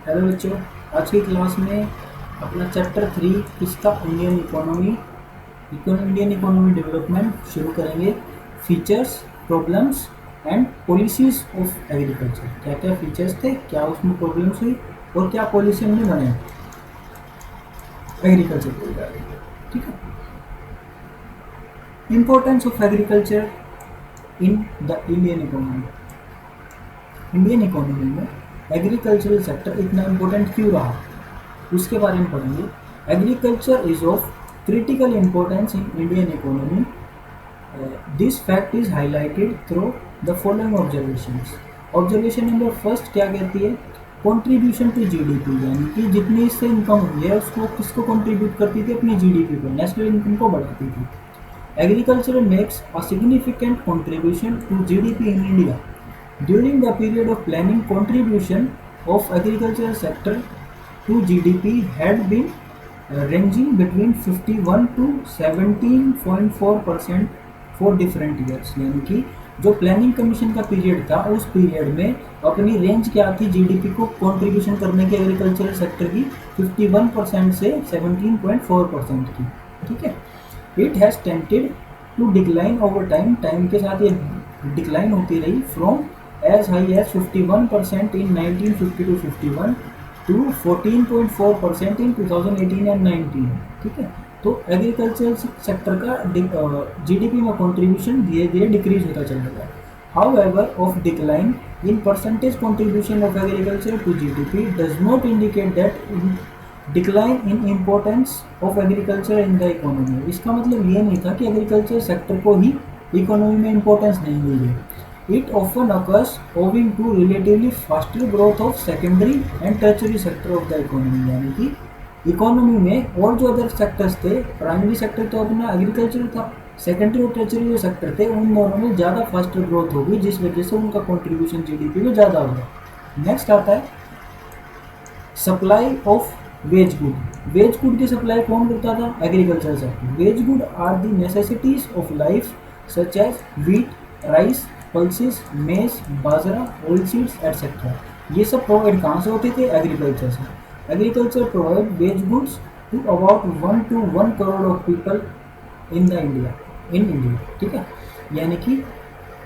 Hello बच्चों, आज की क्लास में अपना चैप्टर 3 किसका इंडियन इकोनॉमी डेवलपमेंट शुरू करेंगे। Features, problems and policies of agriculture. क्या क्या फीचर्स थे, क्या उसमें प्रॉब्लम्स हुई और क्या पॉलिसी हमने बनाई एग्रीकल्चर को रिगार्डिंग। ठीक है। Importance of agriculture in the Indian economy में एग्रीकल्चरल सेक्टर इतना इम्पोर्टेंट क्यों रहा, उसके बारे में पढ़ेंगे। Agriculture is of critical importance in Indian economy. This fact is highlighted through the following observations. Observation number first क्या कहती है, कंट्रीब्यूशन टू जीडीपी, यानी कि जितनी इससे इनकम हुई है उसको किसको कंट्रीब्यूट करती थी, अपनी जीडीपी को, नेशनल इनकम को बढ़ाती थी। Agriculture makes a significant contribution to GDP in India. During the period of planning, contribution of agricultural sector to GDP had been ranging between 51 to 17.4% for different years। यानी कि जो planning commission का period था उस period में अपनी range क्या थी जीडीपी को कंट्रीब्यूशन करने की एग्रीकल्चरल सेक्टर की, 51% से 17.4% की। ठीक है। It has tended to decline over time, time के साथ ये डिक्लाइन होती रही from as high as 51% in 1950 to 51 to 14.4% in 2018 and 19। ठीक है। तो एग्रीकल्चर सेक्टर का जीडीपी में कंट्रीब्यूशन धीरे धीरे डिक्रीज होता चला गया। However of decline in percentage contribution of agriculture to GDP does not indicate that decline in importance of agriculture in the economy. इसका मतलब ये नहीं था कि एग्रीकल्चर सेक्टर को ही इकोनॉमी में इम्पोर्टेंस नहीं मिली है। It often occurs owing to relatively faster growth of secondary and tertiary sector of the economy। यानी कि इकोनॉमी में और जो अदर सेक्टर्स थे, प्राइमरी सेक्टर तो अपना एग्रीकल्चर था, सेकेंडरी और टर्चरी जो सेक्टर थे उन दोनों में ज़्यादा फास्टर ग्रोथ होगी, जिस वजह से उनका कंट्रीब्यूशन जीडीपी में ज़्यादा होगा। नेक्स्ट आता है supply of wage good. Wage good की सप्लाई कौन करता था, agriculture sector. Wage good are the necessities of life such as wheat, rice, pulses, maize, bajra, oil seeds etcetera. ये सब प्रोवाइड कहाँ से होते थे, एग्रीकल्चर से। Agriculture provide wage goods to about 1 to 1 crore of people in India. ठीक है। यानी कि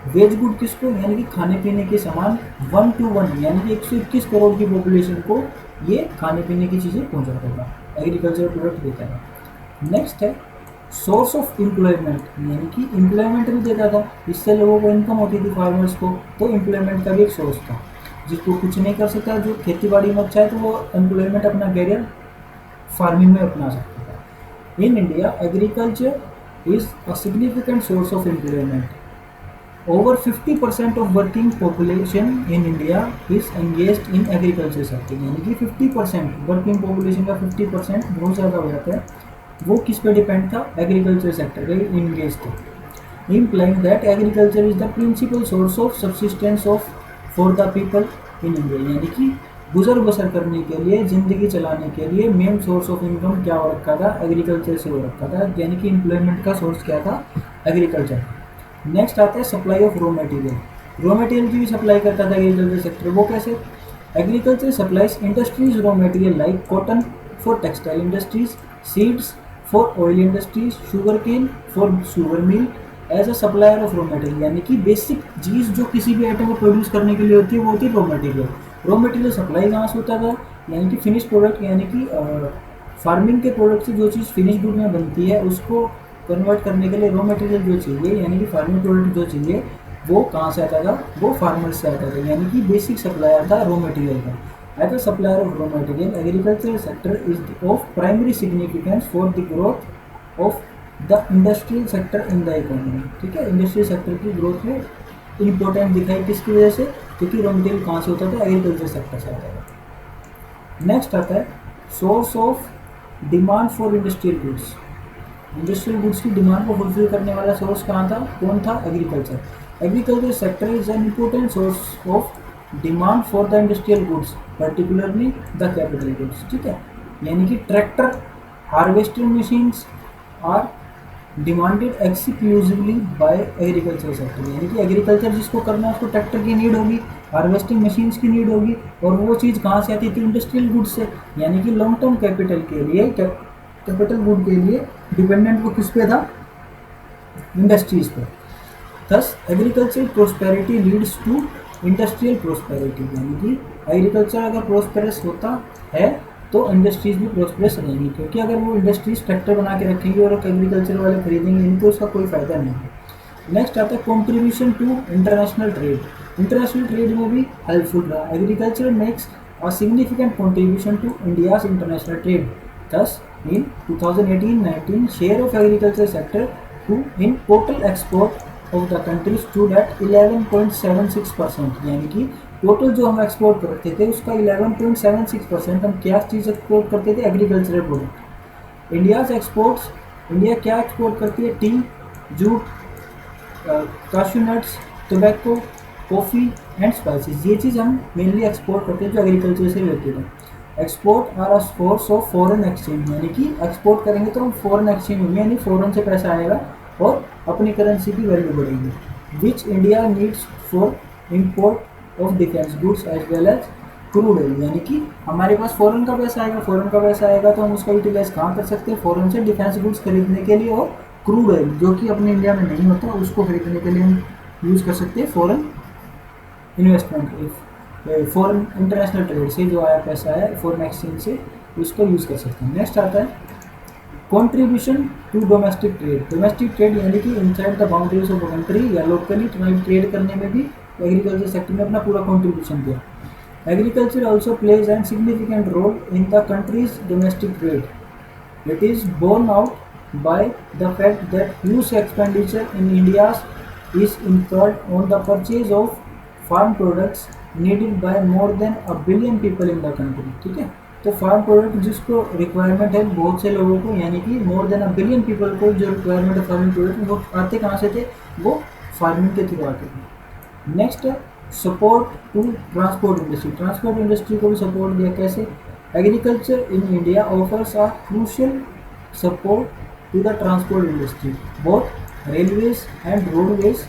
वेज गुड किसको, यानी कि खाने पीने के सामान 1 to 1 यानी कि 121 करोड़ की पॉपुलेशन को ये खाने पीने की चीज़ें पहुँचाता था, एग्रीकल्चर प्रोडक्ट देता था। नेक्स्ट है सोर्स ऑफ एम्प्लॉयमेंट, यानी कि एम्प्लॉयमेंट भी देता था, इससे लोगों को इनकम होती थी फार्मर्स को, तो एम्प्लॉयमेंट का भी एक सोर्स था। जिसको कुछ नहीं कर सकता, जो खेती बाड़ी में अच्छा है, तो वो एम्प्लॉयमेंट अपना कैरियर फार्मिंग में अपना सकता था। In India agriculture is a significant source of employment. Over 50% of working population in India is engaged in agriculture sector. यानी कि 50% वर्किंग पॉपुलेशन का 50% बहुत ज़्यादा हो जाता है, वो किस पे डिपेंड था, एग्रीकल्चर सेक्टर पे इंगेज थे। Implying that agriculture is the principal source of subsistence of for the people in India. यानी कि गुजर बसर करने के लिए, ज़िंदगी चलाने के लिए मेन सोर्स ऑफ इनकम क्या हो रखा था, एग्रीकल्चर से हो रखा था। यानी कि एम्प्लॉयमेंट का सोर्स क्या था, एग्रीकल्चर। नेक्स्ट आता है supply of raw material. Raw material की भी सप्लाई करता था एग्रीकल्चर सेक्टर। वो कैसे, agriculture supplies industries raw material like cotton for textile industries, seeds for oil industries, sugar cane for sugar mill as a supplier of raw material। यानी कि basic चीज़ जो किसी भी आइटम को प्रोड्यूस करने के लिए होती है वो होती है raw material. Raw material supply कहाँ से होता था, यानी कि फिनिश प्रोडक्ट, यानी कि फार्मिंग के प्रोडक्ट से जो चीज़ फिनिश गुड में बनती है उसको कन्वर्ट करने के लिए रॉ मटेरियल जो चाहिए, यानी कि फार्मिंग प्रोडक्ट जो चाहिए वो कहाँ से आता था, वो फार्मर से आता था। यानी कि बेसिक सप्लायर था रॉ मटेरियल का। As a supplier of raw material, agricultural sector is of primary significance for the growth of the industrial sector in the economy। ठीक है। इंडस्ट्रियल सेक्टर की ग्रोथ में इम्पोर्टेंट दिखाई किसकी वजह से, क्योंकि रॉ मटेरियल कहाँ से होता था, एग्रीकल्चर सेक्टर से आता था। नेक्स्ट आता है source of demand for industrial goods. Industrial goods की डिमांड को फुलफिल करने वाला सोर्स कहाँ था, कौन था, agriculture. Agriculture sector is an important source of demand for the industrial goods, particularly the capital goods. ठीक है। यानी कि tractor, harvesting machines are demanded exclusively by agriculture sector, यानी कि एग्रीकल्चर जिसको करना है उसको ट्रैक्टर की नीड होगी, हार्वेस्टिंग मशीन्स की नीड होगी, और वो चीज़ कहाँ से आती थी? इंडस्ट्रियल गुड्स से, यानी कि लॉन्ग टर्म कैपिटल के लिए, कैपिटल गुड के लिए डिपेंडेंट वो किस पे था? इंडस्ट्रीज पे। Thus agriculture prosperity leads to industrial prosperity, यानी कि एग्रीकल्चर अगर प्रोस्पेरस होता है तो इंडस्ट्रीज भी प्रोस्पेरस रहेंगी, क्योंकि अगर वो इंडस्ट्रीज ट्रैक्टर बना के रखेंगे और एग्रीकल्चर वाले खरीदेंगे नहीं तो उसका कोई फ़ायदा नहीं है। नेक्स्ट आता है contribution to international trade. International trade में भी हेल्पफुल रहा। Agriculture makes a significant contribution to India's international trade. Thus in 2018-19 share of agriculture sector to in total export of the country stood at 11.76%, यानी कि total जो हम export करते थे उसका 11.76% हम क्या चीज़ एक्सपोर्ट करते थे? Agricultural product. India's exports, India क्या एक्सपोर्ट करती है? Tea, jute, cashew nuts, tobacco, coffee and spices, ये चीज़ हम मेनली एक्सपोर्ट करते हैं जो एग्रीकल्चर से रिलेटेड है। Export are a source of foreign exchange, यानी कि एक्सपोर्ट करेंगे तो हम फॉरेन एक्सचेंज होंगे, यानी फॉरेन से पैसा आएगा और अपनी करेंसी की वैल्यू बढ़ेगी। Which India needs for import of defence goods as well as crude oil, यानी कि हमारे पास फॉरेन का पैसा आएगा, फॉरेन का पैसा आएगा तो हम उसका यूटिलाइज कहाँ कर सकते हैं? फॉरेन से डिफेंस गुड्स खरीदने के लिए, और क्रूड ऑयल जो कि अपने इंडिया में नहीं होता उसको खरीदने के लिए हम यूज़ कर सकते हैं foreign investment, foreign international trade से जो आया पैसा है फॉरेन एक्सचेंज से, उसको यूज़ कर सकते हैं। नेक्स्ट आता है contribution to domestic trade. Domestic trade यानी कि inside the boundaries of country या लोकली ट्रेड करने में भी एग्रीकल्चर सेक्टर ने अपना पूरा कॉन्ट्रीब्यूशन दिया। Agriculture also plays an significant role in the country's domestic trade. It is borne out by the fact that huge expenditure in India is incurred on the purchase of farm products needed by more than a billion people in the country, ठीक है। तो farm product जिसको requirement है बहुत से लोगों को, यानी कि more than a billion people को जो रिक्वायरमेंट है फार्मिंग प्रोडक्ट, वो आते कहाँ से थे? वो फार्मिंग के थ्रू आते थे। नेक्स्ट है support to transport industry. Transport industry को भी सपोर्ट दिया, कैसे? Agriculture in India offers a crucial support to the transport industry. Both railways and roadways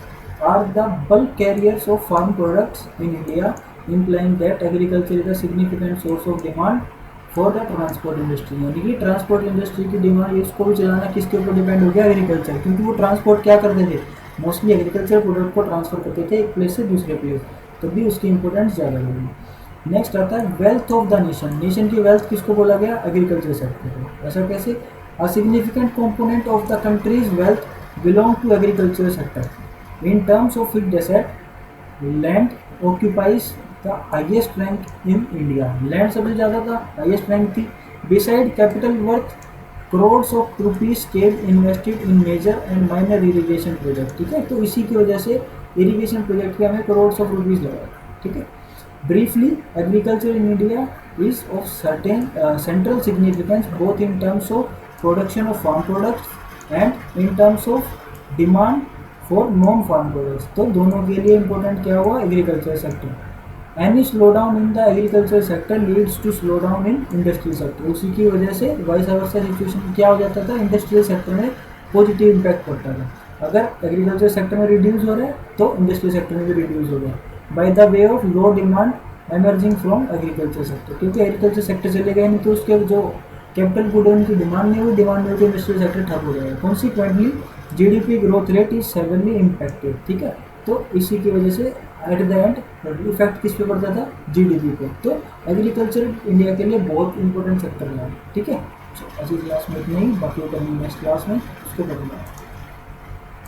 are the bulk carriers of farm products in India, implying that agriculture is a significant source of demand for the transport industry। यानी कि transport industry की demand, इसको भी चलाना किसके ऊपर depend हो गया? एग्रीकल्चर, क्योंकि वो ट्रांसपोर्ट क्या करते थे? मोस्टली एग्रीकल्चर प्रोडक्ट को ट्रांसफर करते थे एक प्लेस से दूसरे प्लेस, तब भी उसकी इंपॉर्टेंस ज़्यादा होगी। नेक्स्ट आता है wealth of the nation. Nation की वेल्थ किसको बोला गया? एग्रीकल्चर सेक्टर को। ऐसा कैसे? A significant component of the countries wealth belong to agricultural sector. In terms of fixed asset, land occupies the highest rank in India. Land सबसे ज़्यादा था, highest rank थी। Beside capital worth, crores of rupees came invested in major and minor irrigation project, ठीक है। तो इसी की वजह से irrigation project पे हमें crores of rupees लगा, ठीक है। Briefly, agriculture in India is of certain central significance both in terms of production of farm products and in terms of demand for non farm products. तो दोनों के लिए important क्या हुआ? Agriculture sector. Any slow down in the agriculture sector leads to slow down in industrial sector. उसी की वजह से वाइस वर्सा सिचुएशन क्या हो जाता था? इंडस्ट्रियल सेक्टर में पॉजिटिव इम्पैक्ट पड़ता था। अगर एग्रीकल्चर सेक्टर में रिड्यूस हो रहा है तो इंडस्ट्रियल सेक्टर में भी रिड्यूस हो गया by the way of low demand emerging from agriculture sector, क्योंकि एग्रीकल्चर सेक्टर चले गए नहीं तो उसके जो कैपिटल गुड है उनकी डिमांड नहीं हुई, डिमांड नहीं हुई तो इंडस्ट्रियल सेक्टर ठप हो जाएगा। Consequently GDP growth rate is severally impacted, ठीक है। तो इसी की वजह से एट द एंड इफेक्ट किस पे पड़ता था? जीडीपी पे। तो एग्रीकल्चर इंडिया के लिए बहुत इंपॉर्टेंट सेक्टर रहा है, ठीक है। आज की क्लास में इतना ही, बाकी करेंगे नेक्स्ट क्लास में, उसको करूँगा।